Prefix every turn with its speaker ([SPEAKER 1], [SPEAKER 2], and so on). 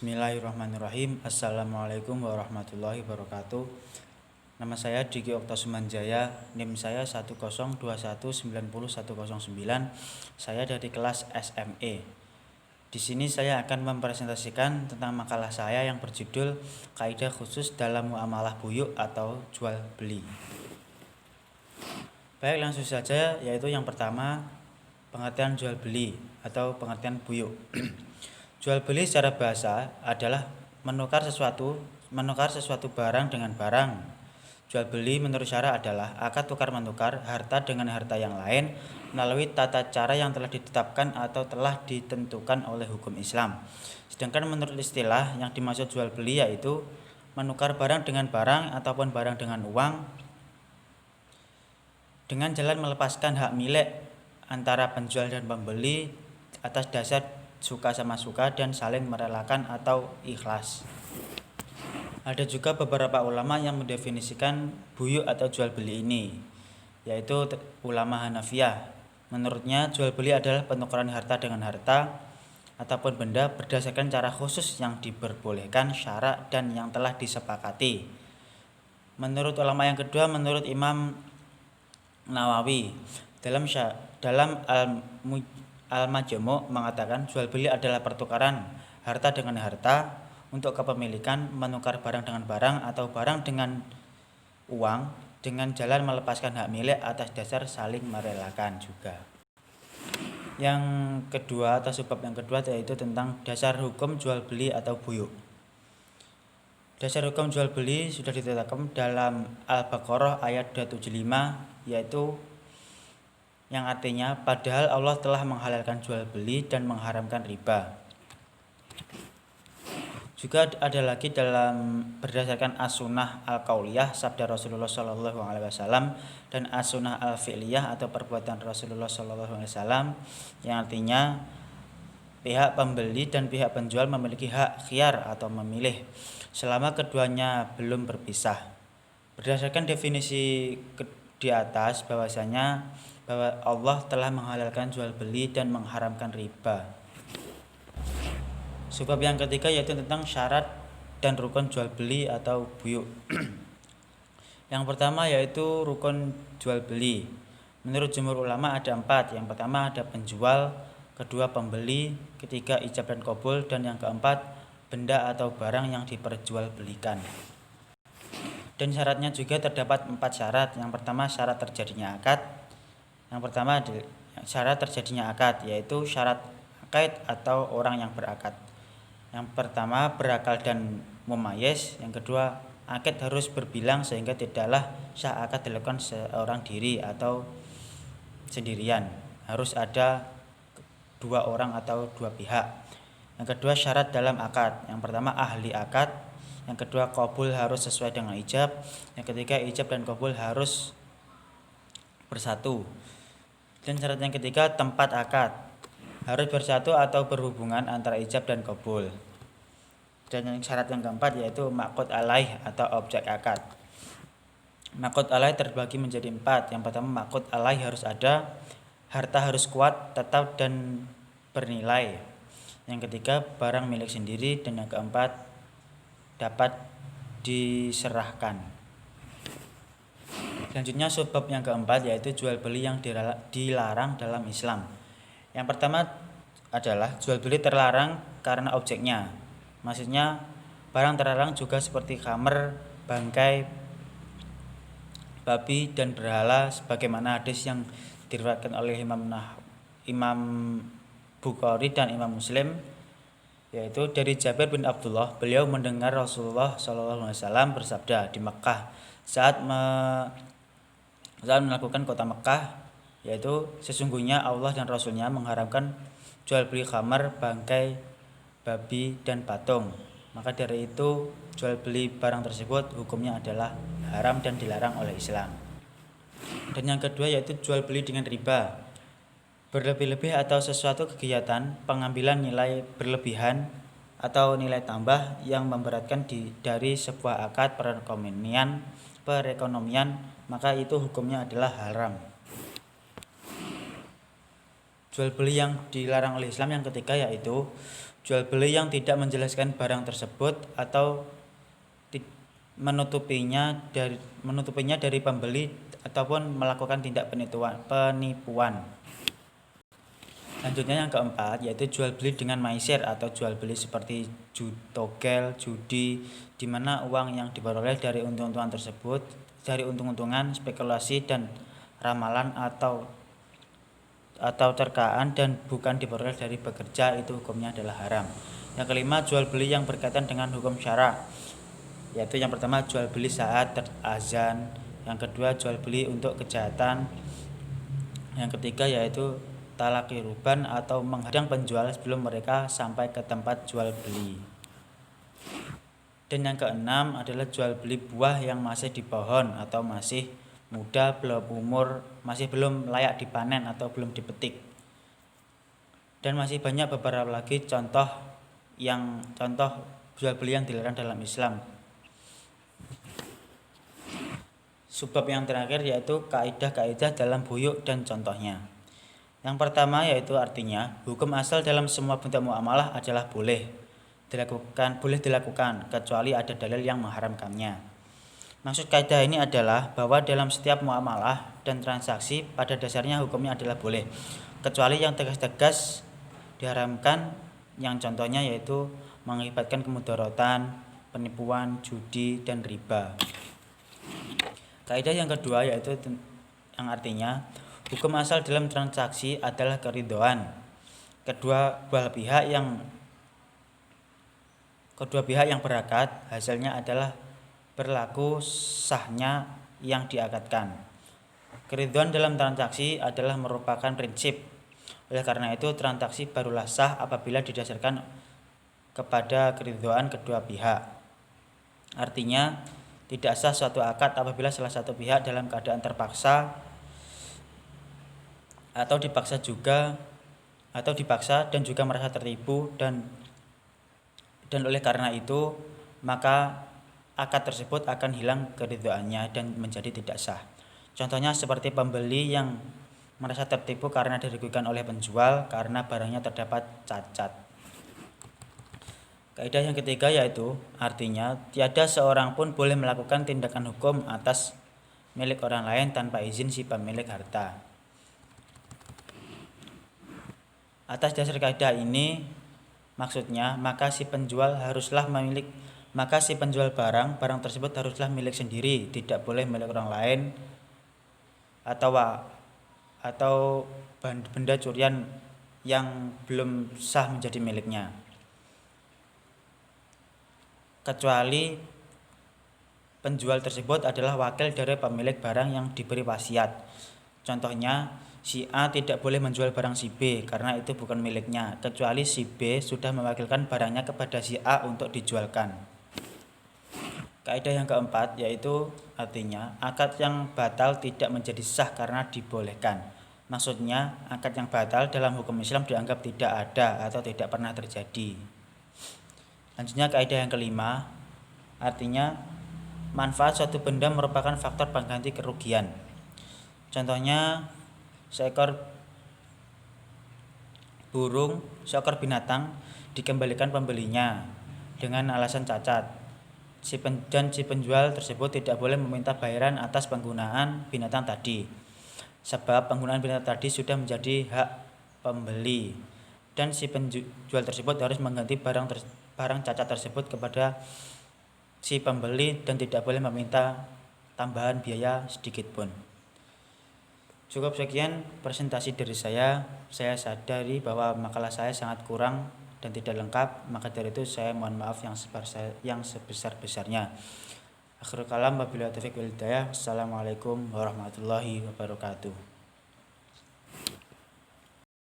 [SPEAKER 1] Bismillahirrahmanirrahim. Assalamualaikum warahmatullahi wabarakatuh. Nama saya Diki Oktasumanjaya, NIM saya 102190109. Saya dari kelas SME. Di sini saya akan mempresentasikan tentang makalah saya yang berjudul Kaidah Khusus dalam Muamalah Buyuk atau Jual Beli. Baik, langsung saja, yaitu yang pertama, pengertian jual beli atau pengertian buyuk. Jual beli secara bahasa adalah menukar sesuatu barang dengan barang. Jual beli menurut syara adalah akad tukar menukar harta dengan harta yang lain melalui tata cara yang telah ditetapkan atau telah ditentukan oleh hukum Islam. Sedangkan menurut istilah yang dimaksud jual beli yaitu menukar barang dengan barang ataupun barang dengan uang dengan jalan melepaskan hak milik antara penjual dan pembeli atas dasar suka sama suka dan saling merelakan atau ikhlas. Ada juga beberapa ulama yang mendefinisikan buyuk atau jual beli ini, yaitu ulama Hanafiyah. Menurutnya jual beli adalah penukaran harta dengan harta ataupun benda berdasarkan cara khusus yang diperbolehkan syarak dan yang telah disepakati. Menurut ulama yang kedua, menurut Imam Nawawi dalam Al-Majmu' mengatakan jual beli adalah pertukaran harta dengan harta untuk kepemilikan, menukar barang dengan barang atau barang dengan uang dengan jalan melepaskan hak milik atas dasar saling merelakan juga. Yang kedua atau sebab yang kedua yaitu tentang dasar hukum jual beli atau buyuk. Dasar hukum jual beli sudah ditetapkan dalam Al-Baqarah ayat 275, yaitu yang artinya padahal Allah telah menghalalkan jual beli dan mengharamkan riba. Juga ada lagi dalam berdasarkan as-sunnah al-qauliyah sabda Rasulullah SAW dan as-sunnah al-fi'liyah atau perbuatan Rasulullah SAW yang artinya pihak pembeli dan pihak penjual memiliki hak khiyar atau memilih selama keduanya belum berpisah. Berdasarkan definisi di atas bahwasanya bahwa Allah telah menghalalkan jual beli dan mengharamkan riba. Sebab yang ketiga yaitu tentang syarat dan rukun jual beli atau buyuk. Yang pertama yaitu rukun jual beli. Menurut jumhur ulama ada 4. Yang pertama ada penjual, kedua pembeli, ketiga ijab dan qabul, dan yang keempat benda atau barang yang diperjualbelikan. Dan syaratnya juga terdapat 4 syarat. Yang pertama syarat terjadinya akad. Yang pertama syarat terjadinya akad, yaitu syarat akad atau orang yang berakad. Yang pertama berakal dan mumayyiz. Yang kedua akad harus berbilang sehingga tidaklah sah akad dilakukan seorang diri atau sendirian. Harus ada 2 orang atau 2 pihak. Yang kedua syarat dalam akad. Yang pertama ahli akad. Yang kedua qabul harus sesuai dengan ijab. Yang ketiga ijab dan qabul harus bersatu. Dan syarat yang ketiga tempat akad harus bersatu atau berhubungan antara ijab dan qabul. Dan yang syarat yang keempat yaitu maqud alaih atau objek akad. Maqud alaih terbagi menjadi 4. Yang pertama maqud alaih harus ada, harta harus kuat, tetap dan bernilai. Yang ketiga barang milik sendiri, dan yang keempat dapat diserahkan. Selanjutnya sebab yang keempat yaitu jual beli yang dilarang dalam Islam. Yang pertama adalah jual beli terlarang karena objeknya. Maksudnya barang terlarang juga seperti khamr, bangkai, babi dan berhala, sebagaimana hadis yang diriwayatkan oleh Imam Bukhari dan Imam Muslim, yaitu dari Jabir bin Abdullah, beliau mendengar Rasulullah SAW bersabda di Mekah saat melakukan kota Mekah, yaitu sesungguhnya Allah dan Rasulnya mengharamkan jual beli khamar, bangkai, babi dan patung. Maka dari itu jual beli barang tersebut hukumnya adalah haram dan dilarang oleh Islam. Dan yang kedua yaitu jual beli dengan riba. Berlebih-lebih atau sesuatu kegiatan pengambilan nilai berlebihan atau nilai tambah yang memberatkan dari sebuah akad perekonomian, maka itu hukumnya adalah haram. Jual beli yang dilarang oleh Islam yang ketiga yaitu jual beli yang tidak menjelaskan barang tersebut atau menutupinya dari pembeli ataupun melakukan tindak penipuan. Selanjutnya yang keempat yaitu jual beli dengan maisir atau jual beli seperti togel, judi, di mana uang yang diperoleh dari untung-untungan, spekulasi dan ramalan atau terkaan dan bukan diperoleh dari bekerja, itu hukumnya adalah haram. Yang kelima, jual beli yang berkaitan dengan hukum syara, yaitu yang pertama jual beli saat azan, yang kedua jual beli untuk kejahatan, yang ketiga yaitu talaki ruban atau menghadang penjual sebelum mereka sampai ke tempat jual beli. Dan yang keenam adalah jual beli buah yang masih di pohon atau masih muda, belum umur, masih belum layak dipanen atau belum dipetik. Dan masih banyak beberapa lagi contoh jual beli yang dilarang dalam Islam. Subbab yang terakhir yaitu kaidah-kaidah dalam buyuk dan contohnya. Yang pertama yaitu artinya hukum asal dalam semua bentuk muamalah adalah boleh dilakukan kecuali ada dalil yang mengharamkannya. Maksud kaidah ini adalah bahwa dalam setiap muamalah dan transaksi pada dasarnya hukumnya adalah boleh, kecuali yang tegas-tegas diharamkan, yang contohnya yaitu mengakibatkan kemudaratan, penipuan, judi, dan riba. Kaidah yang kedua yaitu yang artinya hukum asal dalam transaksi adalah keridhoan kedua pihak yang berakad, hasilnya adalah berlaku sahnya yang diakadkan. Keridhoan dalam transaksi adalah merupakan prinsip. Oleh karena itu transaksi barulah sah apabila didasarkan kepada keridhoan kedua pihak. Artinya tidak sah suatu akad apabila salah satu pihak dalam keadaan terpaksa atau dipaksa dan juga merasa tertipu dan oleh karena itu maka akad tersebut akan hilang keridhoannya dan menjadi tidak sah. Contohnya seperti pembeli yang merasa tertipu karena dirugikan oleh penjual karena barangnya terdapat cacat. Kaidah yang ketiga yaitu artinya tiada seorang pun boleh melakukan tindakan hukum atas milik orang lain tanpa izin si pemilik harta. Atas dasar kaidah ini maksudnya maka si penjual barang tersebut haruslah milik sendiri, tidak boleh milik orang lain atau benda curian yang belum sah menjadi miliknya, kecuali penjual tersebut adalah wakil dari pemilik barang yang diberi wasiat. Contohnya, si A tidak boleh menjual barang si B karena itu bukan miliknya, kecuali si B sudah mewakilkan barangnya kepada si A untuk dijualkan. Kaidah yang keempat yaitu artinya akad yang batal tidak menjadi sah karena dibolehkan. Maksudnya akad yang batal dalam hukum Islam dianggap tidak ada atau tidak pernah terjadi. Selanjutnya kaidah yang kelima, artinya manfaat suatu benda merupakan faktor pengganti kerugian. Contohnya seekor binatang dikembalikan pembelinya dengan alasan cacat. Si penjual tersebut tidak boleh meminta bayaran atas penggunaan binatang tadi, sebab penggunaan binatang tadi sudah menjadi hak pembeli, dan si penjual tersebut harus mengganti barang cacat tersebut kepada si pembeli dan tidak boleh meminta tambahan biaya sedikit pun. Cukup sekian presentasi dari saya. Saya sadari bahwa makalah saya sangat kurang dan tidak lengkap, maka dari itu saya mohon maaf yang sebesar-besarnya. Akhirul kalam, wabillahi taufiq wal hidayah. Assalamualaikum warahmatullahi wabarakatuh.